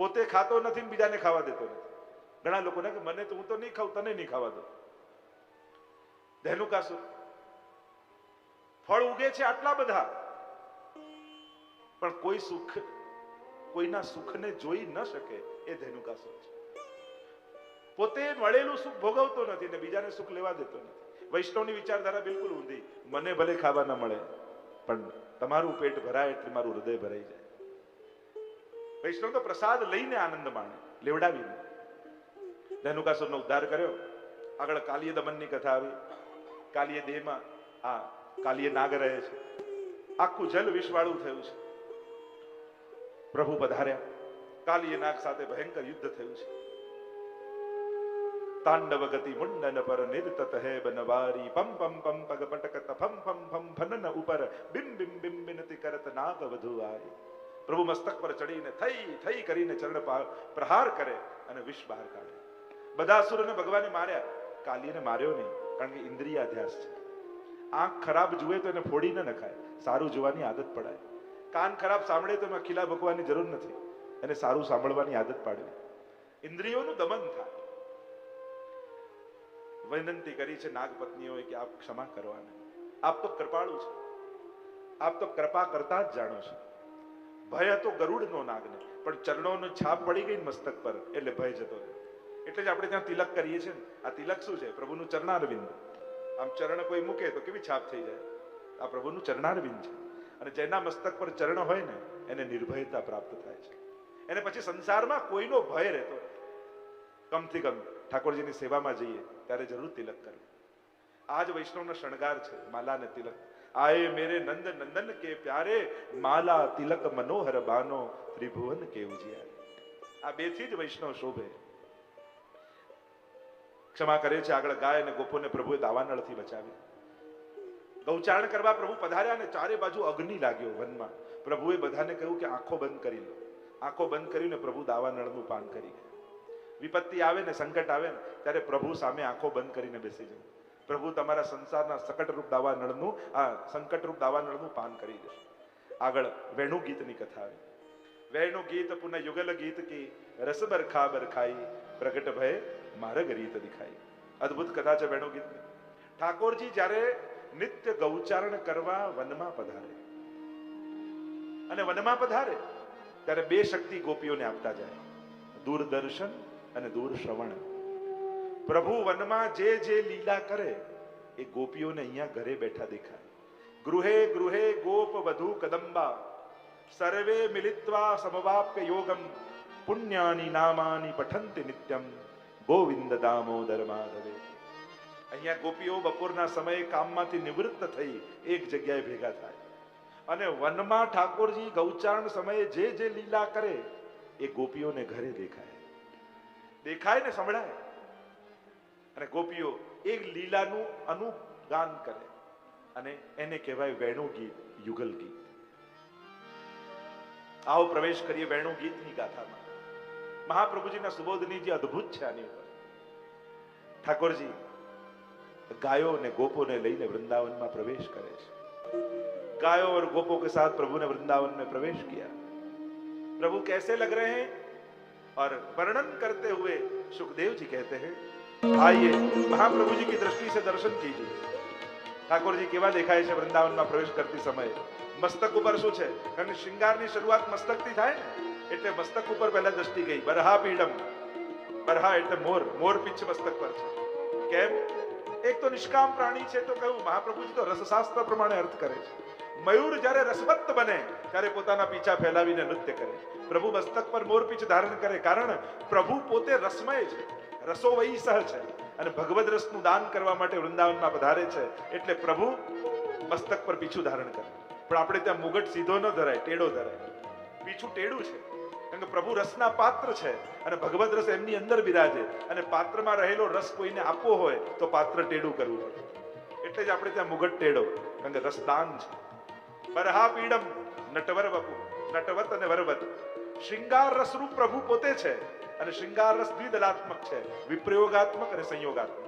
પોતે ખાતો નથી ને બીજાને ખાવા દેતો નથી. ઘણા લોકોને કે મને તો હું તો નહીં ખાઉં, તને નહીં ખાવા દો. ધેનુકાસુર ફળ ઉગે છે આટલા બધા, પણ કોઈ સુખ, કોઈના સુખને જોઈ ન શકે એ ધેનુકાસુર છે. પોતે મળેલું સુખ ભોગવતો નથી ને બીજાને સુખ લેવા દેતો નથી. વૈષ્ણવની વિચારધારા બિલકુલ ઊંધી. મને ભલે ખાવા ન મળે, પણ તમારું પેટ ભરાય એટલે મારું હૃદય ભરાઈ જાય. વૈષ્ણવ તો પ્રસાદ લઈને આનંદ માણે, લેવડાવીને. ધેનુકાસુરનો ઉદ્ધાર કર્યો. આગળ કાલીય દમનની કથા આવી. કાલીય દેહમાં કાલીય નાગ રહે છે. આખું જલ વિષવાળું થયું છે. પ્રભુ પધાર્યા. કાલીય નાગ સાથે ભયંકર યુદ્ધ થયું છે. તાંડવ ગતિ મુંડન પર નિર્તત હે બનવારી પમ પમ પમ પગ પટકત ફમ ફમ ફમ ફનન ઉપર બિમ બિમ બિમ બિનતી કરત નાગ વધુ આય. પ્રભુ મસ્તક પર ચડીને થઈ થઈ કરીને ચરણ પ્રહાર કરે અને વિષ બહાર કાઢે. બધા અસુરોને ભગવાને માર્યા, કાલીને માર્યો નહીં, કારણ કે ઇન્દ્રિય અધ્યાસ છે. આંખ ખરાબ જુએ તો એને ફોડી ન નખાય, સારું જોવાની આદત પડાય. કાન ખરાબ સાંભળે તો એમાં ખીલા ભગવાની જરૂર નથી, એને સારું સાંભળવાની આદત પાડવી. ઇન્દ્રિયોનું દમન થાય. વિનંતી કરી છે નાગપત્નીઓએ કે આપ ક્ષમા કરવાને. આપ તો કૃપાળુ છે, આપ તો કૃપા કરતા જ જાણો છો. ભય હતો ગરુડનો નાગને, પણ ચરણોનો છાપ પડી ગઈ મસ્તક પર એટલે ભય જતો રહ્યો. એટલે જ આપણે ત્યાં તિલક કરીએ છીએ ને. આ તિલક શું છે? પ્રભુનું ચરણારવિંદ. આમ ચરણ કોઈ મૂકે તો કેવી છાપ થઈ જાય? આ પ્રભુનું ચરણારવિંદ છે. અને જેના મસ્તક પર ચરણ હોય ને એને નિર્ભયતા પ્રાપ્ત થાય છે. એને પછી સંસારમાં કોઈનો ભય રહેતો નથી. કમથી કમ ઠાકોરજીની સેવામાં જઈએ ત્યારે જરૂર તિલક કરવું. આ જ વૈષ્ણવનો શણગાર છે, માલા ને તિલક. આયે મેરે નંદ નંદન કે પ્યારે, માલા તિલક મનોહર બાનો, ત્રિભુવન કે ઉજિયારે. આ બેથી જ વૈષ્ણવ શોભે. ક્ષમા કરે છે. આગળ ગાય અને ગોપોને પ્રભુએ દાવાનળથી બચાવી. ગૌચારણ કરવા પ્રભુ પધાર્યા અને ચારે બાજુ અગ્નિ લાગ્યો વનમાં. પ્રભુએ બધાને કહ્યું કે આંખો બંધ કરી લો. આંખો બંધ કરીને પ્રભુ દાવાનળનું પાન કરી ગયા. વિપત્તિ આવે ને સંકટ આવે ને ત્યારે પ્રભુ સામે આંખો બંધ કરીને બેસી જાઓ. પ્રભુ તમારા સંસારના સંકટરૂપ દાવાનળનું, સંકટરૂપ દાવાનળનું પાન કરી દેશે. આગળ વેણુ ગીતની કથા આવી. વેણુ ગીત પુનઃ યુગલ ગીત કી, રસ બરખા બરખાઈ, પ્રગટ ભય માર્ગ રીત દિખાઈ. અદ્ભુત કથા છે વેણુ ગીતની. ઠાકોરજી જ્યારે નિત્ય ગૌચારણ કરવા વનમાં પધારે, અને વનમાં પધારે ત્યારે બે શક્તિ ગોપીઓને આપતા જાય, દૂરદર્શન અને દૂર શ્રવણ. પ્રભુ વનમાં જે જે લીલા કરે એ ગોપીઓને અહીંયા ઘરે બેઠા દેખાય. ગૃહે ગૃહે ગોપ વધુ કદંબા, સર્વે મિલિત્વા સમવાપ્ય યોગમ, પુણ્યાની નામાની પઠંતિ નિત્યમ, ગોવિંદ દામોદર માધવે. અહીંયા ગોપીઓ બપોરના સમયે કામમાંથી નિવૃત્ત થઈ એક જગ્યાએ ભેગા થાય, અને વનમાં ઠાકોરજી ગૌચારણ સમયે જે જે લીલા કરે એ ગોપીઓને ઘરે દેખાય, દેખાય ને સંભળાય. અને ગોપીઓ એ લીલાનું અનુગાન કરે, અને એને કહેવાય વેણુ ગીત, યુગલ ગીત. આવો પ્રવેશ કરીએ વેણુ ગીતની ગાથામાં. મહાપ્રભુજીના સુબોધની જે અદ્ભુત છે આની ઉપર. ઠાકોરજી गायों ने गोपों ने लईने वृंदावन में प्रवेश करे छे. गायों और गोपों के साथ प्रभु ने वृंदावन में प्रवेश किया. प्रभु कैसे लग रहे हैं और वर्णन करते हुए सुखदेव जी कहते हैं, आइए महाप्रभु जी की दृष्टि से दर्शन कीजिए. ठाकुर जी केवा देखाय छे वृंदावन में प्रवेश करती समय. मस्तक ऊपर શું છે? કારણ શૃંગારની શરૂઆત મસ્તકથી થાય ને, એટલે મસ્તક ઉપર પહેલા દ્રષ્ટિ ગઈ. બરહા પીડમ, બરહા એટલે મોર, મોર પીછ મસ્તક પર છે. કેમ? એક તો નિષ્કામ પ્રાણી છે, તો કહ્યું મહાપ્રભુજી તો રસશાસ્ત્ર પ્રમાણે અર્થ કરે છે. મયુર જ્યારે રસવત્ત બને ત્યારે પોતાના પીછા ફેલાવીને નૃત્ય કરે. પ્રભુ મસ્તક પર મોર પીછ ધારણ કરે, કારણ પ્રભુ પોતે રસમય છે, રસો વૈસહ છે, અને ભગવદ રસનું દાન કરવા માટે વૃંદાવનમાં પધારે છે. એટલે પ્રભુ મસ્તક પર પીછું ધારણ કરે. પણ આપણે ત્યાં મુગટ સીધો ન ધરાય, ટેડો ધરાય. પીછું ટેડું છે, કારણ કે પ્રભુ રસના પાત્ર છે, અને ભગવદ રસ એમની અંદર બિરાજે, અને પાત્રમાં રહેલો રસ કોઈને આપવો હોય તો પાત્ર ટેડું કરવું પડે. એટલે જ આપણે ત્યાં મુગટ ટેડો, કારણ કે રસદાન છે. બરહા પીડમ નટવર વપુ, નટવત અને વરવત. શૃંગાર રસરૂપ પ્રભુ પોતે છે, અને શૃંગાર રસ દ્વિદલાત્મક છે, વિપ્રયોગાત્મક અને સંયોગાત્મક.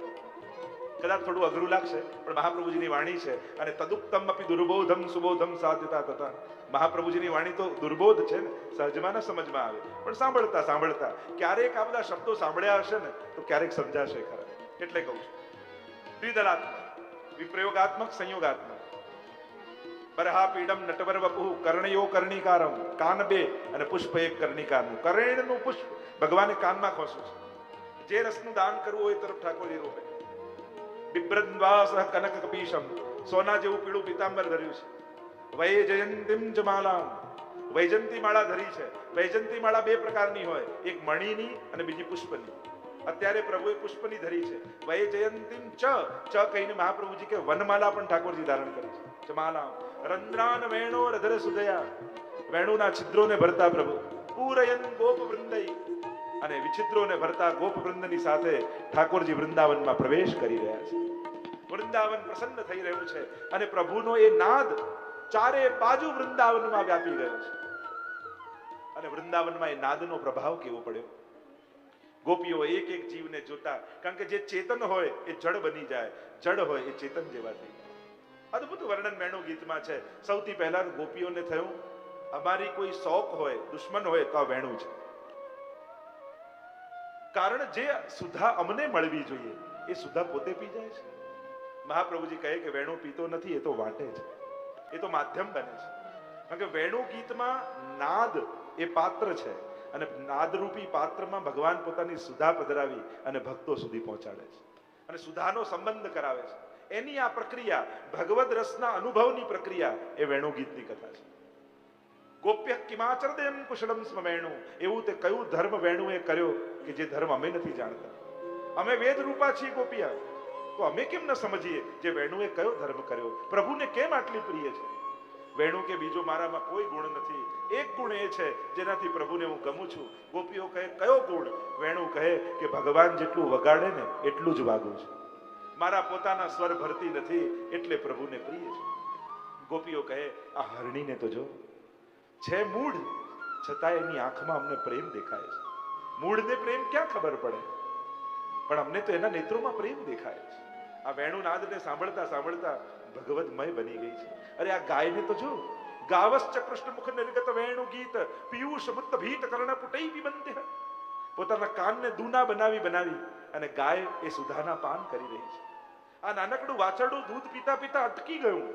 કદાચ થોડું અઘરું લાગશે, પણ મહાપ્રભુજીની વાણી છે. અને તદુક્તમ અપી દુર્બોધમ સુબોધમ સાધ્યતા તથા. મહાપ્રભુજીની વાણી તો દુર્બોધ છે ને, સહજમાં ન સમજમાં આવે, પણ સાંભળતા સાંભળતા ક્યારેક આ બધા શબ્દો સાંભળ્યા હશે ને તો ક્યારેક સમજાશે ખરા. એટલે કહું છું, દ્વિદલાત્મક, વિપ્રયોગાત્મક, સંયોગાત્મક. બરહા પીડમ નટવર વપુ કર્ણયો કર્ણિકારમ. કાન બે અને પુષ્પ એક કર્ણિકારનું. કર્ણનું પુષ્પ ભગવાને કાનમાં ખોસ્યું છે. જે રસનું દાન કરવું હોય તરફ ઠાકોરજી રોપે. બિબ્રદ્વાસ કનક કપીશમ, સોના જેવું પીળું પીતાંબર ધર્યું છે. વૈજયંતીમ જ માલા, વૈજયંતી માળા ધરી છે. વૈજયંતી માળા બે પ્રકારની હોય, એક મણીની અને બીજી પુષ્પની. અત્યારે પ્રભુએ પુષ્પની ધરી છે. વૈજયંતીમ ચ કહીને મહાપ્રભુજી કે વનમાલા પણ ઠાકોરજી ધારણ કરી છે. ચમાલા રંદ્રાન વેણો રધર સુદયા, વેણુના છિદ્રોને ભરતા પ્રભુ. પૂરયન ગોપ વૃંદઈ, અને વિછિદ્રોને ભરતા ગોપ વૃંદની સાથે ઠાકોરજી વૃંદાવનમાં પ્રવેશ કરી રહ્યા છે. વૃંદાવન પ્રસન્ન થઈ રહ્યું છે અને પ્રભુનો એ નાદ ચારે બાજુ વૃંદાવનમાં વ્યાપી ગયો છે. અને વૃંદાવનમાં એ નાદનો પ્રભાવ કેવો પડ્યો. ગોપીઓ એક એક જીવને જોતા, કારણ કે જે ચેતન હોય એ જડ બની જાય, જડ હોય એ ચેતન જેવા થઈ. અદભુત વર્ણન વેણુ ગીતમાં છે. સૌથી પહેલા ગોપીઓને થયું, અમારી કોઈ શોક હોય, દુશ્મન હોય તો આ વેણુ છે. કારણ જે સુધા અમને મળવી જોઈએ એ સુધા પોતે પી જાય છે. મહાપ્રભુજી કહે કે વેણુ પીતો નથી, એ તો વાટે છે, એ તો માધ્યમ બને છે. કારણ કે વેણુ ગીતમાં નાદ એ પાત્ર છે અને નાદરૂપી પાત્રમાં ભગવાન પોતાની સુધા પધરાવી અને ભક્તો સુધી પહોંચાડે છે અને સુધાનો સંબંધ કરાવે છે. એની આ પ્રક્રિયા, ભગવદ રસના અનુભવની પ્રક્રિયા એ વેણુ ગીતની કથા છે. ગોપ્ય કિમાચરદેમ કુશલમ સ્મ વેણુ, એવું તે કયું ધર્મ વેણુએ કર્યો કે જે ધર્મ અમે નથી જાણતા. અમે વેદ રૂપા છીએ ગોપિયા, તો અમે કેમ ન સમજીએ જે વેણુએ કયો ધર્મ કર્યો, પ્રભુને કેમ આટલી પ્રિય છે. વેણુ કે બીજો મારામાં કોઈ ગુણ નથી, એક ગુણ એ છે જેનાથી પ્રભુને હું ગમું છું. ગોપીઓ કહે કયો ગુણ? વેણુ કહે કે ભગવાન જેટલું વગાડે ને એટલું જ વાગું છું. મારા પોતાના સ્વર ભરતી નથી એટલે પ્રભુને પ્રિય છે. ગોપીઓ કહે આ હરણીને તો જો, છે મૂળ છતાં એની આંખમાં અમને પ્રેમ દેખાય છે. મૂળને પ્રેમ ક્યાં ખબર પડે, પણ અમને તો એના નેત્રોમાં પ્રેમ દેખાય છે. આ વેણુનાદને સાંભળતા સાંભળતા ભગવદમય બની ગઈ છે. અરે આ ગાયને તો જો, ગાવશ્ચ કૃષ્ણ મુખ નિર્ગત વેણુ ગીત પિયુષ મુક્ત ભીત કર્ણ પુટઈ વિબંધ્ય. પોતાના કાનને દૂના બનાવી બનાવી અને ગાય એ સુધાના પાન કરી રહી છે. આ નાનકડું વાછરડું દૂધ પીતા પીતા અટકી ગયું.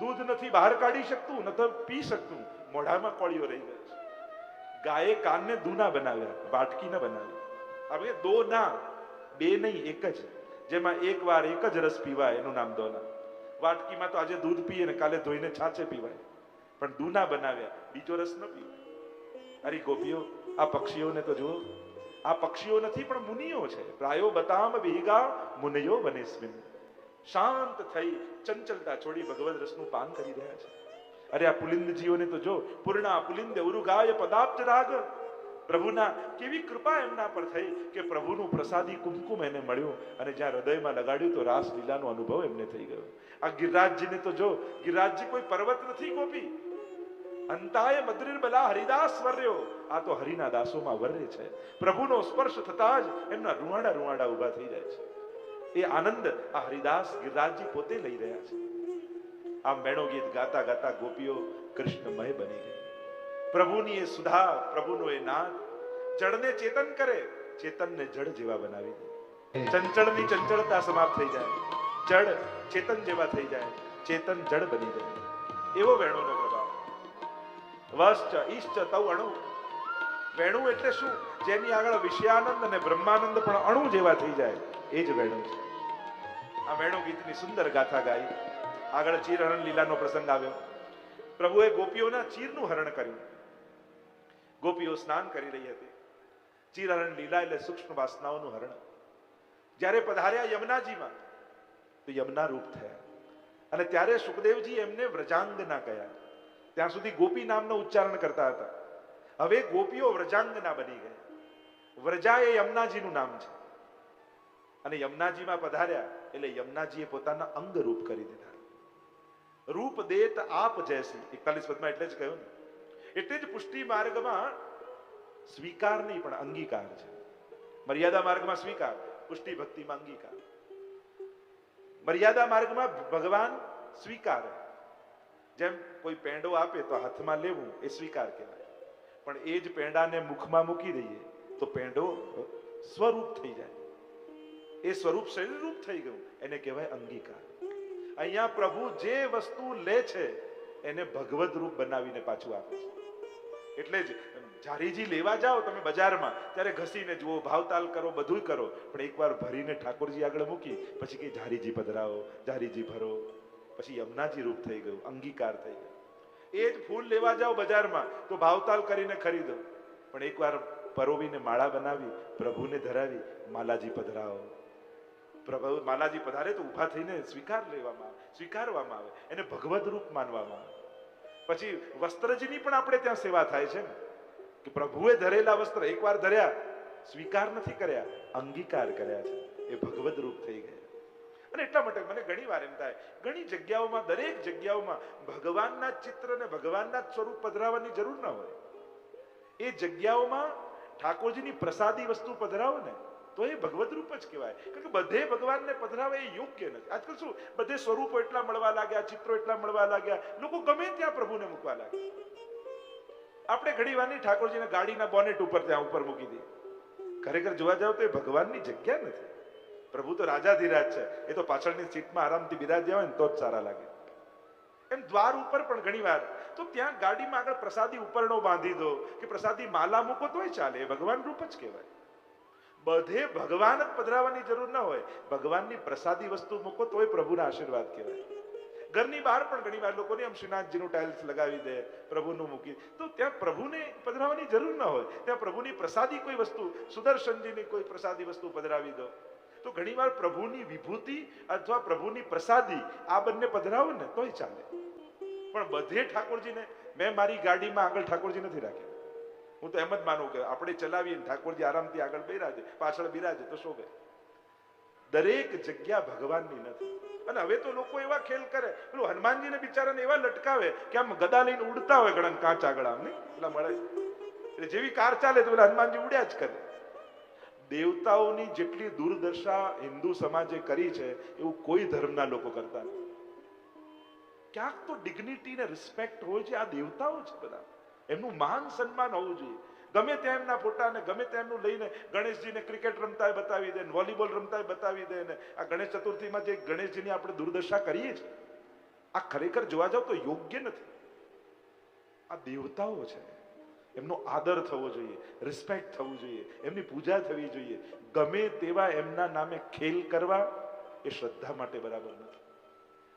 દૂધ નથી બહાર કાઢી શકતું, નથી પી શકતું, મોઢામાં કોળીઓ રહી ગયો છે. ગાયે કાનને દૂના બનાવ્યા, વાટકી ન બનાવી. હવે દો ના, બે નહીં એક જ, જેમાં એક વાર એક જ રસ પીવાય એનું નામ દોના. વાટકીમાં તો આજે દૂધ પીએ ને કાલે ધોઈને છાછે પીવાય, પણ દૂના બનાવ્યા, બીજો રસ ન પીવાય. અરે ગોપીઓ, આ પક્ષીઓને તો જુઓ, આ પક્ષીઓ નથી પણ મુનિઓ છે. પ્રાયો બતામ વિહિગા મુનયો વનેસ્મિન. શાંત થઈ ચંચલતા છોડી ભગવદ રસનું પાન કરી રહ્યા છે. અરે આ પુલિંદજીઓને તો જો, પૂર્ણા પુલિંદ ઉરુગાય પદાબ્જ રાગ. પ્રભુના કેવી કૃપા એમના પર થઈ કે પ્રભુનું પ્રસાદી કુમકુમ એને મળ્યું અને જ્યાં હૃદયમાં લગાડ્યું તો રાસ લીલાનો અનુભવ એમને થઈ ગયો. આ ગિરિરાજજીને તો જો, ગિરિરાજજી કોઈ પર્વત નથી ગોપી. અંતાય મદ્રિર બલા હરિદાસ વર્યો. આ તો હરિના દાસોમાં વર્ય છે. પ્રભુનો સ્પર્શ થતા જ એમના રૂવાડા રૂવાડા ઉભા થઈ જાય છે. એ આનંદ આ હરિદાસ ગિરિરાજજી પોતે લઈ રહ્યા છે. આમ વેણુ ગીત ગાતા ગાતા ગોપીઓ કૃષ્ણમય બની ગઈ. પ્રભુની એ સુધા, પ્રભુનો એ નાદ જળને ચેતન કરે, ચેતનને જળ જેવા બનાવી દે. ચંચળની ચંચળતા સમાપ્ત થઈ જાય, જળ ચેતન જેવા થઈ જાય, ચેતન જળ બની જાય. એવો વેણુનો પ્રભાવ. વશ્ચ ઈશ્ચ તૌ અણુ. વેણુ એટલે શું? જેની આગળ વિષયાનંદ અને બ્રહ્માનંદ પણ અણુ જેવા થઈ જાય, એ જ વેણુ છે. આ વેણુ ગીતની સુંદર ગાથા ગાઈ. આગળ ચીરહરણ લીલાનો પ્રસંગ આવ્યો. પ્રભુએ ગોપીઓના ચીરનું હરણ કર્યું. ગોપીઓ સ્નાન કરી રહી હતી. ચીરહરણ લીલા એટલે સૂક્ષ્મ વાસનાઓનું હરણ. જ્યારે પધાર્યા યમુનાજીમાં તો યમુના રૂપ થયા અને ત્યારે સુખદેવજી એમને વ્રજાંગના કહ્યા. ત્યાં સુધી ગોપી નામનો ઉચ્ચારણ કરતા હતા. હવે ગોપીઓ વ્રજાંગના બની ગયા. વ્રજા એ યમુનાજીનું નામ છે અને યમુનાજીમાં પધાર્યા એટલે યમુનાજીએ પોતાના અંગ રૂપ કરી દીધા. રૂપ દેત આપ જૈસી 41 પદમાં એટલે જ કહ્યું ને. એટલે જ પુષ્ટિ માર્ગમાં સ્વીકાર નહીં પણ અંગીકાર છે. મર્યાદા માર્ગમાં સ્વીકાર, પુષ્ટિ ભક્તિમાં અંગીકાર. મર્યાદા માર્ગમાં ભગવાન સ્વીકારે. જેમ કોઈ પેંડો આપે તો હાથમાં લેવું એ સ્વીકાર કહેવાય, પણ એ જ પેંડાને મુખમાં મૂકી દઈએ તો પેંડો સ્વરૂપ થઈ જાય. એ સ્વરૂપ શરીર રૂપ થઈ ગયું, એને કહેવાય અંગીકાર. અહીંયા પ્રભુ જે વસ્તુ લે છે એને ભગવદ રૂપ બનાવીને પાછું આપે છે. એટલે જ જારીજી લેવા જાઓ તમે બજારમાં ત્યારે ઘસીને જુઓ, ભાવતાલ કરો, બધું કરો, પણ એકવાર ભરીને ઠાકોરજી આગળ મૂકી પછી કે જારીજી પધરાવો, જારીજી ભરો, પછી યમુનાજી રૂપ થઈ ગયું, અંગીકાર થઈ ગયું. એ જ ફૂલ લેવા જાઓ બજારમાં તો ભાવતાલ કરીને ખરીદો, પણ એકવાર પરોવીને માળા બનાવી પ્રભુને ધરાવી માલાજી પધરાવો, પ્રભુ માલાજી પધારે તો ઊભા થઈને સ્વીકારવામાં આવે, એને ભગવદ રૂપ માનવામાં આવે. પછી વસ્ત્રજીની પણ આપણે ત્યાં સેવા થાય છે ને, કે પ્રભુએ ધરેલા વસ્ત્ર એકવાર ધર્યા, સ્વીકાર નથી કર્યા, અંગીકાર કર્યા છે, એ ભગવદ રૂપ થઈ ગયા. અને એટલા માટે મને ઘણી વાર એમ થાય, ઘણી જગ્યાઓમાં, દરેક જગ્યાઓમાં ભગવાનના ચિત્ર ને ભગવાનના સ્વરૂપ પધરાવવાની જરૂર ન હોય. એ જગ્યાઓમાં ઠાકોરજીની પ્રસાદી વસ્તુ પધરાવો ને તો એ ભગવદ રૂપ જ કહેવાય. કારણ કે બધે ભગવાનને પધરાવે એ યોગ્ય નથી. આજકાલ શું બધે સ્વરૂપો એટલા મળવા લાગ્યા, ચિત્રો એટલા મળવા લાગ્યા, લોકો ગમે ત્યાં પ્રભુને મૂકવા લાગ્યા. આપણે ઘણી વાર ઠાકોરજીને ગાડીના બોનેટ ઉપર ત્યાં ઉપર મૂકી દઈએ. ખરેખર જોવા જાવ તો એ ભગવાનની જગ્યા નથી. પ્રભુ તો રાજાધિરાજ છે, એ તો પાછળની સીટમાં આરામથી બિરાજ્યા હોય ને તો જ સારા લાગે. એમ દ્વાર ઉપર પણ ઘણી વાર તો ત્યાં ગાડીમાં આગળ પ્રસાદી ઉપરનો બાંધી દો કે પ્રસાદી માલા મૂકો તોય ચાલે, એ ભગવાન રૂપ જ કહેવાય. બધે ભગવાન જ પધરાવવાની જરૂર ન હોય, ભગવાનની પ્રસાદી વસ્તુ મૂકો તોય પ્રભુના આશીર્વાદ કહેવાય. ઘરની બહાર પણ ઘણી વાર લોકોને આમ શ્રીનાથજીનું ટાઇલ્સ લગાવી દે, પ્રભુનું મૂકી, તો ત્યાં પ્રભુને પધરાવવાની જરૂર ન હોય. ત્યાં પ્રભુની પ્રસાદી કોઈ વસ્તુ, સુદર્શનજીની કોઈ પ્રસાદી વસ્તુ પધરાવી દો. તો ઘણી વાર પ્રભુની વિભૂતિ અથવા પ્રભુની પ્રસાદી આ બંને પધરાવો ને તોય ચાલે. પણ બધે ઠાકોરજીને, મેં મારી ગાડીમાં આગળ ઠાકોરજી નથી રાખ્યા. હું તો એમ જ માનું કે આપણે ચલાવીએ ઠાકોરજી આરામથી આગળ બિરાજે, પાછળ બિરાજે તો શોભે. દરેક જગ્યા ભગવાનની નથી. અને હવે તો લોકો એવા ખેલ કરે, પેલું હનુમાનજીને બિચારાને એવા લટકાવે કે આમ ગદા લઈને ઉડતા હોય ઘણા કાચ આગળ, આમ નહીં પેલા મળે, એટલે જેવી કાર ચાલે તો પેલા હનુમાનજી ઉડ્યા જ કરે. દેવતાઓની જેટલી દુર્દશા હિન્દુ સમાજે કરી છે એવું કોઈ ધર્મના લોકો કરતા નથી. ક્યાંક તો ડિગ્નિટી ને રિસ્પેક્ટ હોય છે. આ દેવતાઓ છે બધા, એમનું માન સન્માન હોવું જોઈએ. ગમે ત્યાં એમના ફોટાને ગમે તેમનું લઈને ગણેશજીને ક્રિકેટ રમતા બતાવી દે, વોલીબોલ રમતા બતાવી દે ને આ ગણેશ ચતુર્થીમાં જે ગણેશજીની આપણે દુર્દશા કરીએ છીએ, આ ખરેખર જોવા જાવ તો યોગ્ય નથી. આ દેવતાઓ છે, એમનો આદર થવો જોઈએ, રિસ્પેક્ટ થવું જોઈએ, એમની પૂજા થવી જોઈએ. ગમે તેવા એમના નામે ખેલ કરવા એ શ્રદ્ધા માટે બરાબર નથી.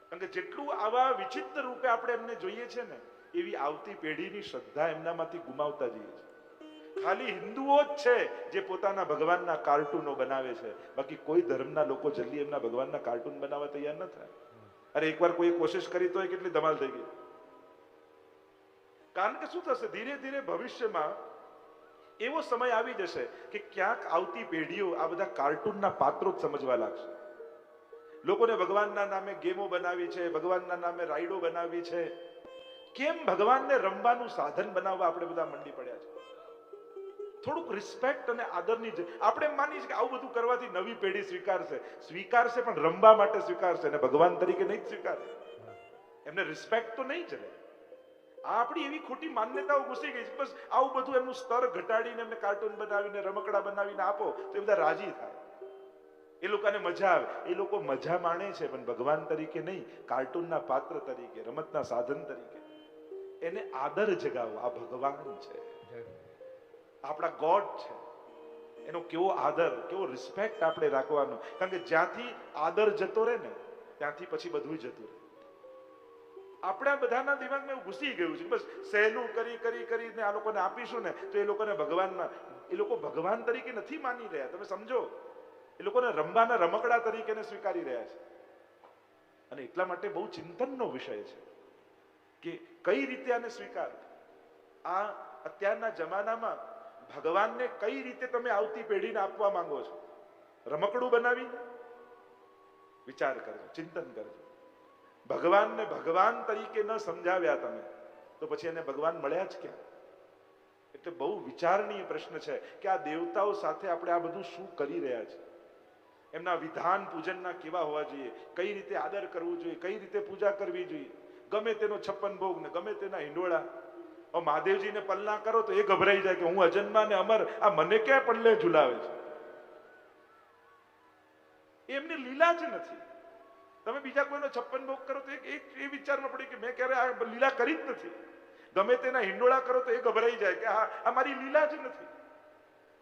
કારણ કે જેટલું આવા વિચિત્ર રૂપે આપણે એમને જોઈએ છે ને, એવી આવતી પેઢીની શ્રદ્ધા એમનામાંથી ગુમાવતા જઈએ છે. ખાલી હિન્દુઓ જ છે જે પોતાના ભગવાનના કાર્ટૂનો બનાવે છે, બાકી કોઈ ધર્મના લોકો જલ્દી એમના ભગવાનના કાર્ટૂન બનાવવા તૈયાર ન થાય. અરે એકવાર કોઈ કોશિશ કરી તો કેટલી ધમાલ થઈ ગઈ. કારણ કે શું થશે, ધીરે ધીરે ભવિષ્યમાં એવો સમય આવી જશે કે ક્યાંક આવતી પેઢીઓ આ બધા કાર્ટૂનના પાત્રો જ સમજવા લાગશે. લોકોને ભગવાનના નામે ગેમો બનાવી છે, ભગવાનના નામે રાઈડો બનાવી છે. કેમ ભગવાનને રમવાનું સાધન બનાવવા આપણે બધા મંડી પડ્યા છે. થોડુંક રિસ્પેક્ટ અને આદરની આપણે માનીએ છીએ કે આવું બધું કરવાથી નવી પેઢી સ્વીકારશે પણ રમવા માટે સ્વીકારશે, અને ભગવાન તરીકે નહીં જ સ્વીકારે. એમને રિસ્પેક્ટ તો નહીં જ રહે. આપણી એવી ખોટી માન્યતાઓ ઘૂસી ગઈ છે. બસ આવું બધું એમનું સ્તર ઘટાડીને એમને કાર્ટૂન બનાવીને રમકડા બનાવીને આપો તો એ બધા રાજી થાય, એ લોકોને મજા આવે. એ લોકો મજા માણે છે પણ ભગવાન તરીકે નહીં, કાર્ટૂનના પાત્ર તરીકે, રમતના સાધન તરીકે. એને આદર જગાવો. આ ભગવાન છે, આપણા ગોડ છે, એનો કેવો આદર, કેવો રિસ્પેક્ટ આપણે રાખવાનો. કારણ કે જ્યાંથી આદર જતો રહે ને ત્યાંથી પછી બધું જતું રહે. આપણા બધાના દિમાગમાં એવું ઘૂસી ગયું છે બસ સહેલું કરીને આ લોકોને આપીશું ને તો એ લોકોને ભગવાનમાં, એ લોકો ભગવાન તરીકે નથી માની રહ્યા. તમે સમજો, એ લોકોને રમવાના રમકડા તરીકે સ્વીકારી રહ્યા છે. અને એટલા માટે બહુ ચિંતનનો વિષય છે કે કઈ રીતે આને સ્વીકાર. આ અત્યારના જમાનામાં ભગવાનને કઈ રીતે તમે આવતી પેઢીને આપવા માંગો છો? રમકડું બનાવીને? વિચાર કરજો, ચિંતન કરજો. ભગવાનને ભગવાન તરીકે ન સમજાવ્યા તમે તો પછી એને ભગવાન મળ્યા જ ક્યાં? એટલે બહુ વિચારણીય પ્રશ્ન છે કે આ દેવતાઓ સાથે આપણે આ બધું શું કરી રહ્યા છે. એમના વિધાન પૂજનના કેવા હોવા જોઈએ, કઈ રીતે આદર કરવું જોઈએ, કઈ રીતે પૂજા કરવી જોઈએ. ગમે તેનો 56 ભોગ ને ગમે તેના હિંડોળા. મહાદેવજીને પલ્લા કરો તો એ ગભરાઈ જાય કે હું અજન્મા ને અમર, આ મને ક્યાં પલ્લે ઝુલાવે છે. એમની લીલા જ નથી. તમે બીજા કોઈનો 56 ભોગ કરો તો એ વિચારમાં પડે કે મેં ક્યારે આ લીલા કરી જ નથી. ગમે તેના હિંડોળા કરો તો એ ગભરાઈ જાય કે આ મારી લીલા જ નથી.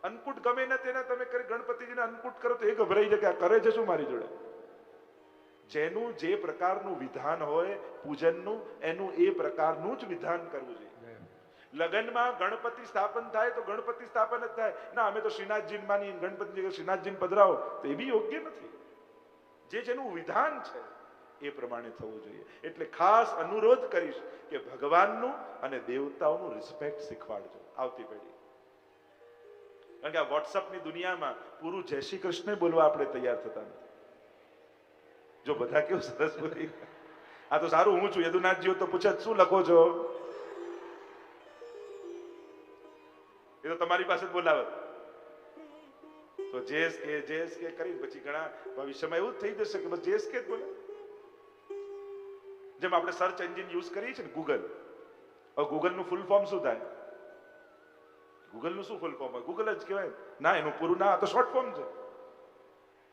અન્નકૂટ ગમે ને તેના તમે ગણપતિજીને અન્નકૂટ કરો તો એ ગભરાઈ જાય કે આ કરે છે શું મારી જોડે. જેનું જે પ્રકારનું વિધાન હોય પૂજનનું, એનું એ પ્રકારનું જ વિધાન કરવું જોઈએ. લગ્નમાં ગણપતિ સ્થાપન થાય તો ગણપતિ સ્થાપન જ થાય. ના અમે તો શ્રીનાથજી માની ગણપતિ શ્રીનાથજીને પધરાવો તો એ બી યોગ્ય નથી. જે જેનું વિધાન છે એ પ્રમાણે થવું જોઈએ. એટલે ખાસ અનુરોધ કરીશ કે ભગવાનનું અને દેવતાઓનું રિસ્પેક્ટ શીખવાડજો આવતી પેઢી. કારણ કે આ વોટ્સઅપની દુનિયામાં પૂરું જય શ્રી કૃષ્ણ બોલવા આપણે તૈયાર થતા નથી. જો બધા કેવું સરસ બોલી, આ તો સારું હું છું યદુનાથજી તો પૂછે શું લખો છો, એ તો તમારી પાસે જ બોલાવત. તો જેસ કે કરી પછી ઘણા ભવિષ્યમાં એવું જ થઈ જશે કે બસ જેસ કે જ બોલે. જેમ આપણે સર્ચ એન્જિન યુઝ કરીએ છીએ ને ગૂગલ, હવે ગૂગલનું ફૂલ ફોર્મ શું થાય? ગૂગલનું શું ફૂલ ફોર્મ હોય? ગૂગલ જ કહેવાય ના, એનું પૂરું ના, તો શોર્ટ ફોર્મ છે.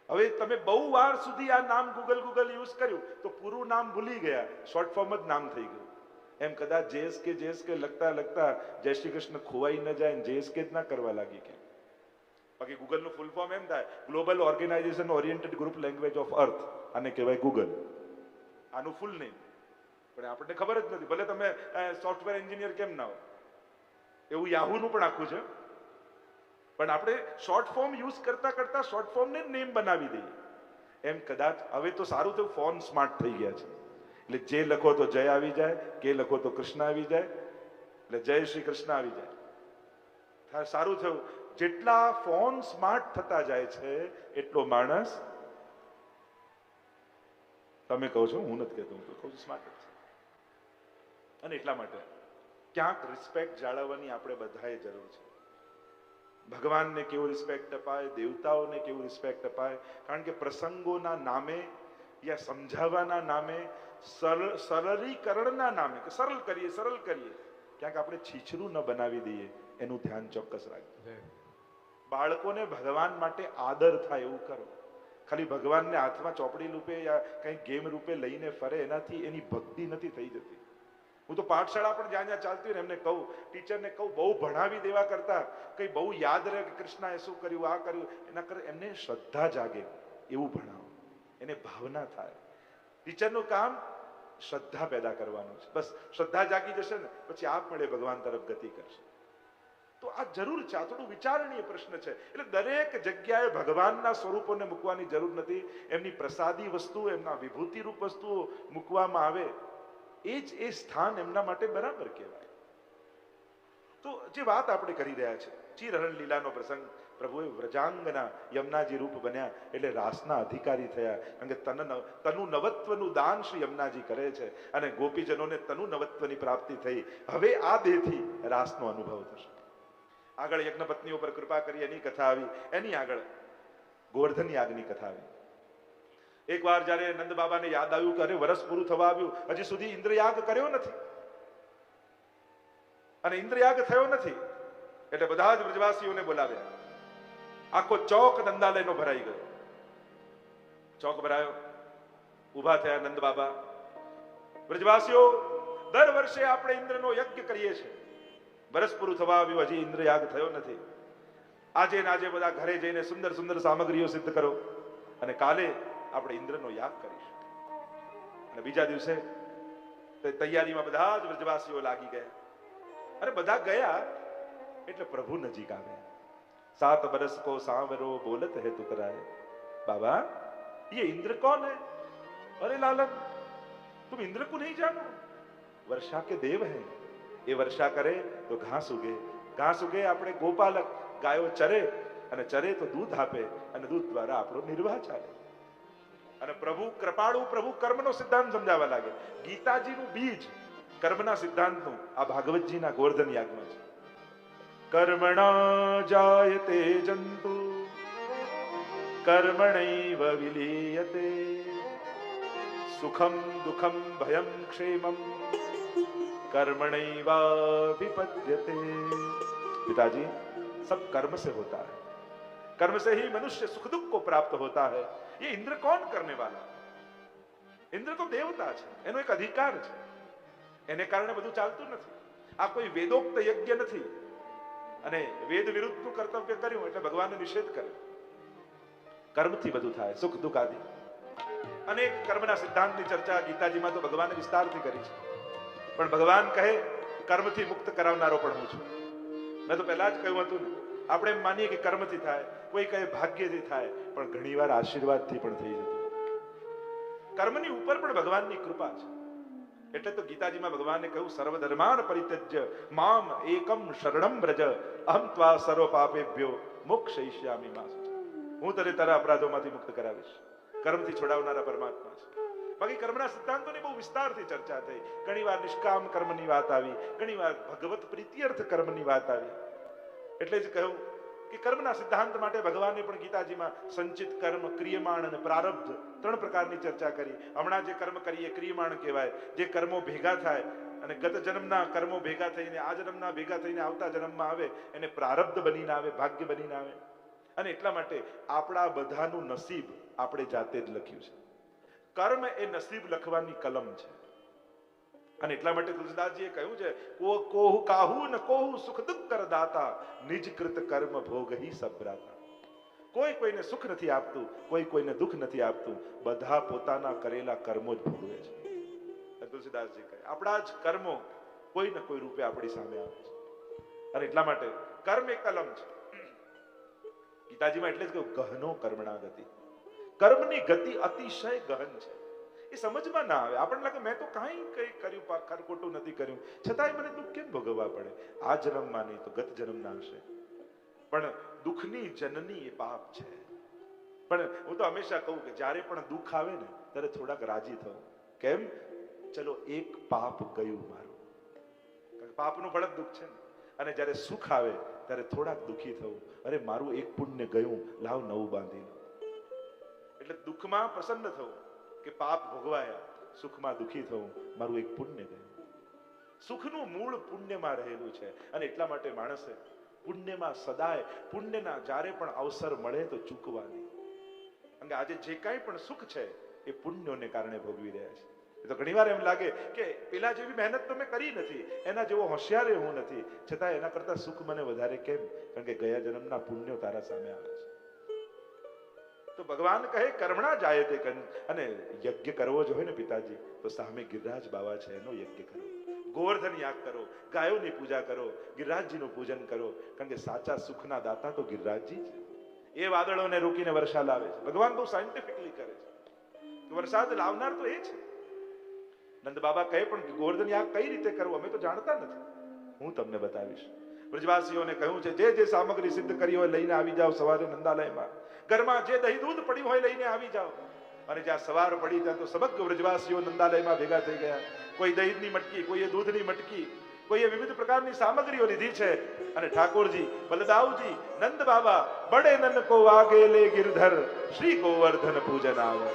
હવે તમે બહુ વાર સુધી આ નામ ગૂગલ યુઝ કર્યું તો પૂરું નામ ભૂલી ગયા, શોર્ટ ફોર્મ જ નામ થઈ ગયું. એમ કદાચ જેસ કે લખતા જય શ્રી કૃષ્ણ ખોવાઈ ન જાય ને જેસ કે જ ના કરવા લાગી કે. બાકી ગૂગલનું ફૂલ ફોર્મ એમ થાય global organisation oriented group language of earth, આને કહેવાય ગૂગલ. આનું ફૂલ નેમ પણ આપણને ખબર જ નથી. ભલે તમે સોફ્ટવેર એન્જિનિયર કેમ ના હો, એવું યાહૂનું પણ આખું છે. પણ આપણે શોર્ટ ફોર્મ યુઝ કરતા શોર્ટ ફોર્મને નેમ બનાવી દઈએ. એમ કદાચ હવે તો સારું થયું ફોન સ્માર્ટ થઈ ગયા છે. એટલે જે લખો તો જય આવી જાય, કે લખો તો કૃષ્ણ આવી જાય, એટલે જય શ્રી કૃષ્ણ આવી જાય. સારું થયું. જેટલા ફોન સ્માર્ટ થતા જાય છે એટલો માણસ, તમે કહો છો હું નથી કહેતો, હું તો કહું છું સ્માર્ટ જ છે. અને એટલા માટે ક્યાંક રિસ્પેક્ટ જાળવવાની આપણે બધાએ જરૂર છે. ભગવાનને કેવું રિસ્પેક્ટ અપાય, દેવતાઓને કેવું રિસ્પેક્ટ અપાય. કારણ કે પ્રસંગોના નામે યા સમજાવવાના નામે, સરળીકરણના નામે કે સરળ કરીએ ક્યાંક આપણે છીછરું ન બનાવી દઈએ, એનું ધ્યાન ચોક્કસ રાખજો. બાળકોને ભગવાન માટે આદર થાય એવું કરો. ખાલી ભગવાનને હાથમાં ચોપડી રૂપે યા કંઈ ગેમ રૂપે લઈને ફરે, એનાથી એની ભક્તિ નથી થઈ જતી. હું તો પાઠશાળા પણ જ્યાં ચાલતી હોય ને એમને કહું, ટીચરને કહું, બહુ ભણાવી દેવા કરતા કંઈ બહુ યાદ રહે કે કૃષ્ણએ શું કર્યું, આ કર્યું, એના કરે એમને શ્રદ્ધા જાગે એવું ભણાવો, એને ભાવના થાય. ટીચરનું કામ શ્રદ્ધા પેદા કરવાનું છે. બસ શ્રદ્ધા જાગી જશે ને પછી આપમેળે ભગવાન તરફ ગતિ કરશે. તો આ જરૂર છે, આ થોડું વિચારણીય પ્રશ્ન છે. એટલે દરેક જગ્યાએ ભગવાનના સ્વરૂપોને મૂકવાની જરૂર નથી. એમની પ્રસાદી વસ્તુ, એમના વિભૂતિ રૂપ વસ્તુઓ મૂકવામાં આવે, એ જ એ સ્થાન એમના માટે બરાબર કહેવાય. તો જે વાત આપણે કરી રહ્યા છે, ચિરહરણ લીલાનો પ્રસંગ, પ્રભુએ વ્રજાંગના યમુનાજી રૂપ બન્યા એટલે રાસના અધિકારી થયા. કારણ કે તનુ નવત્વનું દાન શ્રી યમુનાજી કરે છે અને ગોપીજનોને તનુ નવત્વની પ્રાપ્તિ થઈ. હવે આ દેહથી રાસનો અનુભવ થશે. આગળ યજ્ઞપત્નીઓ પર કૃપા કરી એની કથા આવી, એની આગળ ગોવર્ધન યાગની કથા આવી. એકવાર જયારે નંદ બાબાને યાદ આવ્યું કે અરે વર્ષ પૂરું થવા આવ્યું, હજી સુધી ઇન્દ્રયાગ કર્યો નથી અને ઇન્દ્રયાગ થયો નથી, એટલે બધા જ વ્રજવાસીઓને બોલાવ્યા. આખો ચોક નંદાલયનો ભરાઈ ગયો. ચોક ભરાયો, ઉભા થયા નંદ બાબા. વ્રજવાસીઓ, દર વર્ષે આપણે ઇન્દ્રનો યજ્ઞ કરીએ છીએ, વર્ષ પૂરું થવા આવ્યું, હજી ઇન્દ્રયાગ થયો નથી. આજે ને આજે બધા ઘરે જઈને સુંદર સુંદર સામગ્રીઓ સિદ્ધ કરો અને કાલે આપણે ઇન્દ્રનો યાગ કરીશું. અને બીજા દિવસે તૈયારીમાં બધા જ વ્રજવાસીઓ લાગી ગયા. અને બધા ગયા એટલે પ્રભુ નજીક આવ્યા. 7 बरस को सांवरो बोलत है तुकराए. बाबा ये इंद्र कौन है? अरे लालन तुम इंद्र को नहीं जानो? वर्षा के देव हैं. ये वर्षा करे तो घास उगे, घास उगे આપણે ગોપાલક, ગાયો ચરે અને ચરે તો દૂધ આપે અને દૂધ દ્વારા આપણો નિર્વાહ ચાલે. અને પ્રભુ કૃપાળુ, પ્રભુ કર્મનો સિદ્ધાંત સમજાવવા લાગે. ગીતાજીનું બીજ કર્મના સિદ્ધાંતનું આ ભાગવતજીના ગોવર્ધન યાગમાં છે. કર્મણા જાયતે જંતુ કર્મણૈવ વિલીયતે સુખમ દુઃખમ ભયમ ક્ષેમમ कर्मणैवाभिपद्यते। पिताजी, सब कर्म से होता है, कर्म से ही मनुष्य सुख दुख को प्राप्त होता है। ये इंद्र कौन करने वाला? इंद्र तो देवता છે, એનો એક અધિકાર છે, એને કારણે બધું ચાલતું નથી. આ કોઈ વેદોક્ત યજ્ઞ નથી અને વેદ વિરુદ્ધનું કર્તવ્ય કર્યું એટલે ભગવાનને નિષેધ કર્યો. કર્મથી બધું થાય, સુખ દુઃખ આદિ અનેક કર્મના સિદ્ધાંતની ચર્ચા ગીતાજીમાં તો ભગવાને વિસ્તારથી કરી છે. પણ ભગવાન કહે કર્મથી મુક્ત કરાવનારો પણ હું છું. મેં તો પહેલા જ કહ્યું હતું ને, આપણે એમ માનીએ કે કર્મથી થાય, કોઈ કહે ભાગ્યથી થાય, પણ ઘણીવાર આશીર્વાદથી પણ થઈ જતું. કર્મની ઉપર પણ ભગવાનની કૃપા છે. એટલે તો ગીતાજીમાં ભગવાને કહ્યું સર્વધર્માન પરિત્યજ્ય મામ એકમ શરણમ વ્રજ અહમ ત્વા સર્વ પાપેભ્યો મોક્ષયિષ્યામિ મા શુચિ. હું તને તારા અપરાધોમાંથી મુક્ત કરાવીશ. કર્મથી છોડાવનારા પરમાત્મા છે. બાકી કર્મના સિદ્ધાંતોની બહુ વિસ્તારથી ચર્ચા થઈ. ઘણીવાર નિષ્કામ કર્મની વાત આવી, ઘણીવાર ભગવત પ્રીત્યર્થ કર્મની વાત આવી. એટલે જ કહ્યું કે કર્મના સિદ્ધાંત માટે ભગવાને પણ ગીતાજીમાં સંચિત કર્મ, ક્રિયમાણ અને પ્રારબ્ધ 3 પ્રકારની ચર્ચા કરી. હમણાં જે કર્મ કરીએ ક્રિયમાણ કહેવાય, જે કર્મો ભેગા થાય અને ગત જન્મના કર્મો ભેગા થઈને આ જન્મના ભેગા થઈને આવતા જન્મમાં આવે એને પ્રારબ્ધ બનીને આવે, ભાગ્ય બનીને આવે. અને એટલા માટે આપણા બધાનું નસીબ આપણે જાતે જ લખ્યું છે. કર્મ એ નસીબ લખવાની કલમ છે. અને એટલા માટે તુલસીદાસજીએ કહ્યું છે કોહુ કાહુ ન કોહુ સુખ દુઃખ કર દાતા નિજ કૃત કર્મ ભોગ હી સબ્રાતા. કોઈ કોઈને સુખ નથી આપતું, કોઈ કોઈને દુઃખ નથી આપતું, બધા પોતાના કરેલા કર્મો જ ભોગવે છે. તુલસીદાસજી કહે આપણા જ કર્મો કોઈ ને કોઈ રૂપે આપણી સામે આવે છે. અને એટલા માટે કર્મ એક કલમ છે. ગીતાજીમાં એટલે જ કહ્યું ગહનો કર્મણા ગતિ. કર્મની ગતિ અતિશય ગહન છે. એ સમજમાં ના આવે. આપણને લાગે મેં તો કઈ કર્યું, ખોટું નથી કર્યું, છતાંય મને દુઃખ કેમ ભોગવવા પડે? આ જન્મમાં નહીં તો ગત જન્મના હશે. પણ દુઃખની જનની એ પાપ છે. પણ હું તો હંમેશા કહું કે જ્યારે પણ દુઃખ આવે ને ત્યારે થોડાક રાજી થવું. કેમ? ચલો એક પાપ ગયું મારું, પાપનું ફળ દુઃખ છે ને. અને જ્યારે સુખ આવે ત્યારે થોડાક દુઃખી થવું, અરે મારું એક પુણ્ય ગયું, લાવ નવું બાંધી લો. એટલે દુઃખમાં પ્રસન્ન થવું કે પાપ ભોગવાયા, સુખમાં દુઃખી થવું, મારું એક પુણ્ય ગયું. સુખનું મૂળ પુણ્યમાં રહેલું છે. અને એટલા માટે માણસે પુણ્યમાં સદાય, પુણ્યના જ્યારે પણ અવસર મળે તો ચૂકવા નહીં. અને આજે જે કાંઈ પણ સુખ છે એ પુણ્યોને કારણે ભોગવી રહ્યા છે. એ તો ઘણીવાર એમ લાગે કે પેલા જેવી મહેનત તો મેં કરી નથી, એના જેવો હોશિયાર હું નથી, છતાં એના કરતા સુખ મને વધારે કેમ? કારણ કે ગયા જન્મના પુણ્યો તારા સામે આવે છે. તો ભગવાન કહે કર્મણા જાય તે અને યજ્ઞ કરવો જો હોય ને પિતાજી તો સામે ગિરિરાજ બાવા છે એનો યજ્ઞ કરો, ગોવર્ધન યાગ કરો, ગાયોની પૂજા કરો, ગિરિરાજજીનું પૂજન કરો. કારણ કે સાચા સુખના દાતા તો ગિરિરાજજી છે. એ વાદળોને રોકીને વર્ષા લાવે છે. ભગવાન બહુ સાયન્ટિફિકલી કરે છે. વરસાદ લાવનાર તો એ છે. નંદ બાબા કહે પણ ગોવર્ધન યાગ કઈ રીતે કરવું અમે તો જાણતા નથી, હું તમને બતાવીશ. બ્રજવાસીઓને કહ્યું છે જે જે સામગ્રી સિદ્ધ કરી હોય લઈને આવી જાઓ સવારે નંદાલયમાં. ઘરમાં જે દહીં દૂધ પડ્યું હોય લઈને આવી જાઓ. અને જ્યાં સવાર પડી ત્યાં તો સમગ્ર બ્રજવાસીઓ નંદાલયમાં ભેગા થઈ ગયા. કોઈ દહીંની મટકી, કોઈએ દૂધની મટકી, કોઈએ વિવિધ પ્રકારની સામગ્રીઓ લીધી છે. અને ઠાકોરજી, બલદાવજી, નંદ બાબા બડે નન કો આગે લે ગિરધર શ્રી ગોવર્ધન પૂજન આવે.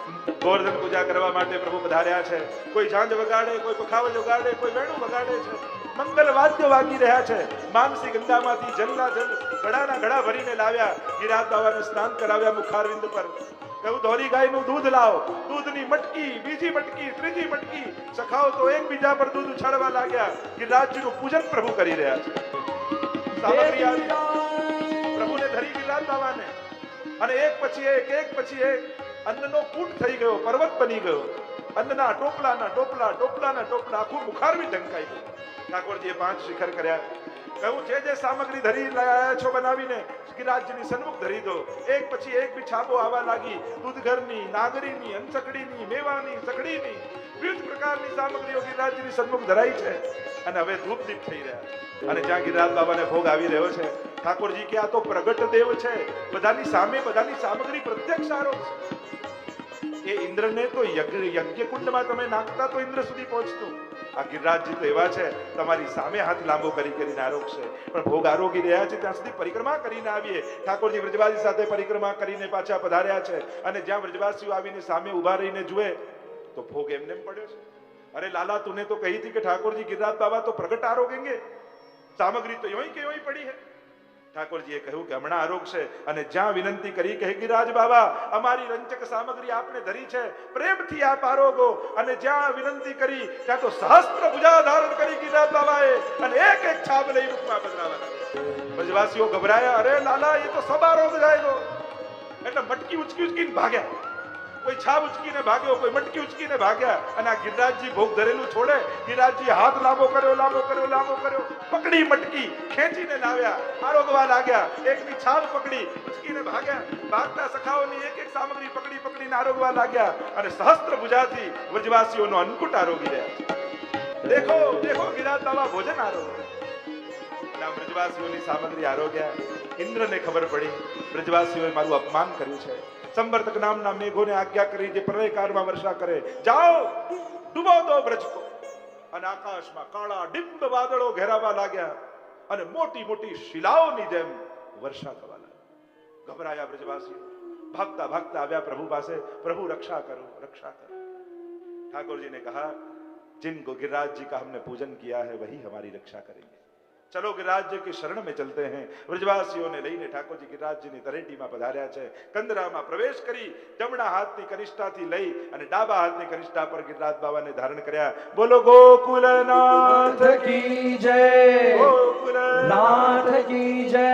ગોવર્ધન પૂજા કરવા માટે પ્રભુ પધાર્યા છે. કોઈ ઝાંઝ વગાડે, કોઈ પખાવજ વગાડે, કોઈ વેણું વગાડે છે. મંગલ વાદ્ય વાગી રહ્યા છે. માનસી ગંગામાંથી જલના જલ ઘડાના ઘડા ભરીને લાવ્યા. ગિરિરાજ બાબાને સ્નાન કરાવ્યા મુખારવિંદ પર. કહ્યું ધોરી ગાયનું દૂધ લાવો. દૂધની મટકી, બીજી મટકી, ત્રીજી મટકી. સખાઓ તો એકબીજા પર દૂધ ઉછાળવા લાગ્યા. ગિરિરાજજીનું પૂજન પ્રભુ કરી રહ્યા છે. સામગ્રી આવી પ્રભુને ધરી ગિરિરાજ બાબાને. અને એક પછી એક અન્નનો કૂટ થઈ ગયો, પર્વત બની ગયો. અન્નના ટોપલાના ટોપલા, ટોપલાના ટોપલા, આખું મુખારવી ઢંકાઈ ગયું. ઠાકોરજીએ 5 શિખર કર્યા. કહ્યું જે જે સામગ્રી ધરી લાયા છો બનાવીને ગિરિરાજજીની સન્મુખ ધરી દો. એક પછી એક છાપો આવવા લાગી. દૂધઘરની, નાગરીની, અંસકડીની, મેવાની, સકડીની વિવિધ પ્રકારની સામગ્રીઓ ગિરિરાજજીની સન્મુખ ધરાઈ છે. અને હવે ધૂપ દીપ થઈ રહ્યા. અને જ્યાં ગિરિરાજ બાબાને ભોગ આવી રહ્યો છે, ઠાકોરજી કે આ તો પ્રગટ દેવ છે. બધાની સામે બધાની સામગ્રી પ્રત્યક્ષ આરોપ છે. એ ઇન્દ્રને તો યજ્ઞ કુંડમાં તમે નાખતા તો ઇન્દ્ર સુધી પહોંચતું. આ ગિરિરાજજી તો એવા છે તમારી સામે હાથ લાંબો કરીને આરોગશે, પણ ભોગ આરોગી રહ્યા છે ત્યાં સુધી પરિક્રમા કરીને આવીએ. ઠાકોરજી વ્રજવાસી સાથે પરિક્રમા કરીને પાછા પધાર્યા છે અને જ્યાં વ્રજવાસીઓ આવીને સામે ઉભા રહીને જુએ તો ભોગ એમને પડ્યો છે. અરે લાલા, તુને તો કહી थी कि ठाकुर जी गिरिराज बाबा तो प्रगट आरोगेंगे, सामग्री तो यों के यों पड़ी है. ઠાકોરજીએ કહ્યું કે હમણાં આરોગશે અને જ્યાં વિનંતી કરી કે ગિરિરાજ બાબા અમારી રંચક સામગ્રી આપને ધરી છે, પ્રેમથી આપ આરોગો. અને જ્યાં વિનંતી કરી ત્યાં તો સહસ્ત્ર ભુજા ધારણ કરી ગિરિરાજ બાબાએ અને એક એક છાપ લઈ મુખમાં પધરાવા. વ્રજવાસીઓ ગભરાયા, અરે લાલા ये तो सब आरोग जाएगो. એટલે મટકી ઉચકીને ભાગ્યા. કોઈ છાપ ઉચકીને ભાગ્યો, કોઈ મટકી ઉચકીને ભાગ્યા અને આ ગિરિરાજજી ભોગ ધરેલું છોડે. ગિરિરાજજી હાથ લાંબો કર્યો, પકડી મટકી ખેંચીને લાવ્યા, આરોગવા લાગ્યા. એકની છાપ પકડી ઉચકીને ભાગ્યા. ભાગતા સખાઓની એક એક સામગ્રી પકડીને આરોગવા લાગ્યા અને સહસ્ત્ર ભુજાથી વ્રજવાસીઓનો અન્નકૂટ આરોગી રહ્યા. દેખો ગિરિરાજ બાબા ભોજન આરોગે. વ્રજવાસીઓની સામગ્રી આરોગ્યા. ઇન્દ્રને ખબર પડી વ્રજવાસીઓએ મારું અપમાન કર્યું છે. સંવર્તક નામના મેઘોને આજ્ઞા કરી જે પ્રલયકાળમાં વર્ષા કરે, જાઓ ડૂબો દો બ્રજ કો. અને આકાશમાં કાળા ડિંબ વાદળો ઘેરાવા લાગ્યા અને મોટી મોટી શિલાઓની જેમ વર્ષા થવા લાગી. ગભરાયા વ્રજવાસીઓ, ભાગતા આવ્યા પ્રભુ પાસે, પ્રભુ રક્ષા કરો. ઠાકોર जी ने कहा जिनको गिरिराज जी का हमने पूजन किया है वही हमारी रक्षा करेंगे. चलो गिरिराज जी की शरण में चलते हैं. વ્રજવાસીઓને લઈને ઠાકોરજી ગિરિરાજજીની તળેટીમાં પધાર્યા છે. કંદરામાં પ્રવેશ કરી જમણા હાથની કનિષ્ઠાથી લઈ અને ડાબા હાથની કનિષ્ઠા પર ગિરિરાજ બાબાને ધારણ કર્યા. બોલો ગોકુલનાથ કી જય, ગોકુલનાથ કી જય.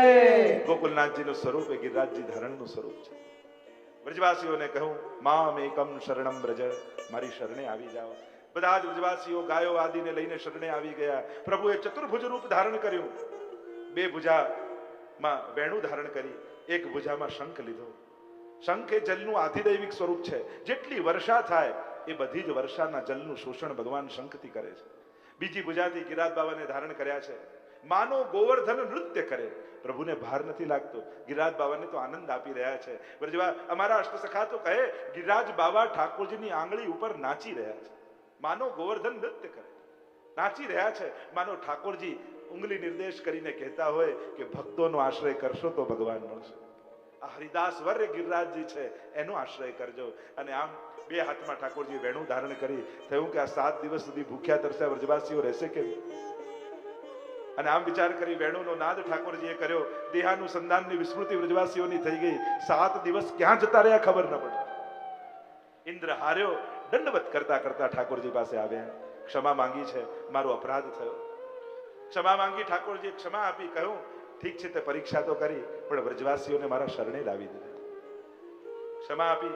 ગોકુલનાથજીનું સ્વરૂપ એ ગિરિરાજજી ધારણનું સ્વરૂપ છે. વ્રજવાસીઓને કહું, મામ એકમ શરણમ વ્રજ, મારી શરણે આવી જાઓ. બધા જ વ્રજવાસીઓ ગાયો આદિને લઈને શરણે આવી ગયા. પ્રભુએ ચતુર્ભુજ રૂપ ધારણ કર્યું. બે ભુજામાં વેણુ ધારણ કરી, એક ભુજામાં શંખ લીધો. શંખ એ જલનું આધિદૈવિક સ્વરૂપ છે. જેટલી વર્ષા થાય એ બધી જ વર્ષાના જલનું શોષણ ભગવાન શંખથી કરે છે. બીજી ભુજાથી ગિરિરાજ બાબાને ધારણ કર્યા છે. માનો ગોવર્ધન નૃત્ય કરે. પ્રભુને ભાર નથી લાગતો. ગિરિરાજ બાબાને તો આનંદ આપી રહ્યા છે. અમારા અષ્ટસખા તો કહે ગિરિરાજ બાબા ઠાકોરજીની આંગળી ઉપર નાચી રહ્યા છે. માનો ગોવર્ધન નૃત્ય કરે, નાચી રહ્યા છે. માનો ઠાકોરજી ઉંગલી નિર્દેશ કરીને કહેતા હોય કે ભક્તોનો આશ્રય કરશો તો ભગવાન મળશે. આ હરિદાસ વર્ય ગિરિરાજજી છે, એનો આશ્રય કરજો. અને આમ બે હાથમાં ઠાકોરજી વેણું ધારણ કરી થયું કે આ 7 દિવસ સુધી ભૂખ્યા તરસ્યા વ્રજવાસીઓ રહેશે કેમ? અને આમ વિચાર કરી વેણુનો નાદ ઠાકોરજીએ કર્યો. દેહાનુસંધાનની વિસ્મૃતિ વ્રજવાસીઓની થઈ ગઈ. 7 દિવસ ક્યાં જતા રહ્યા ખબર ન પડી. ઇન્દ્ર હાર્યો. દંડવત કરતા ઠાકોરજી પાસે આવ્યા. ક્ષમા માંગી છે, મારો અપરાધ થયો. ક્ષમા માંગી. ઠાકોરજીએ ક્ષમા આપી. કહ્યું ઠીક છે, તે પરીક્ષા તો કરી પણ વ્રજવાસીઓને મારા શરણે લાવી દીધા. ક્ષમા આપી.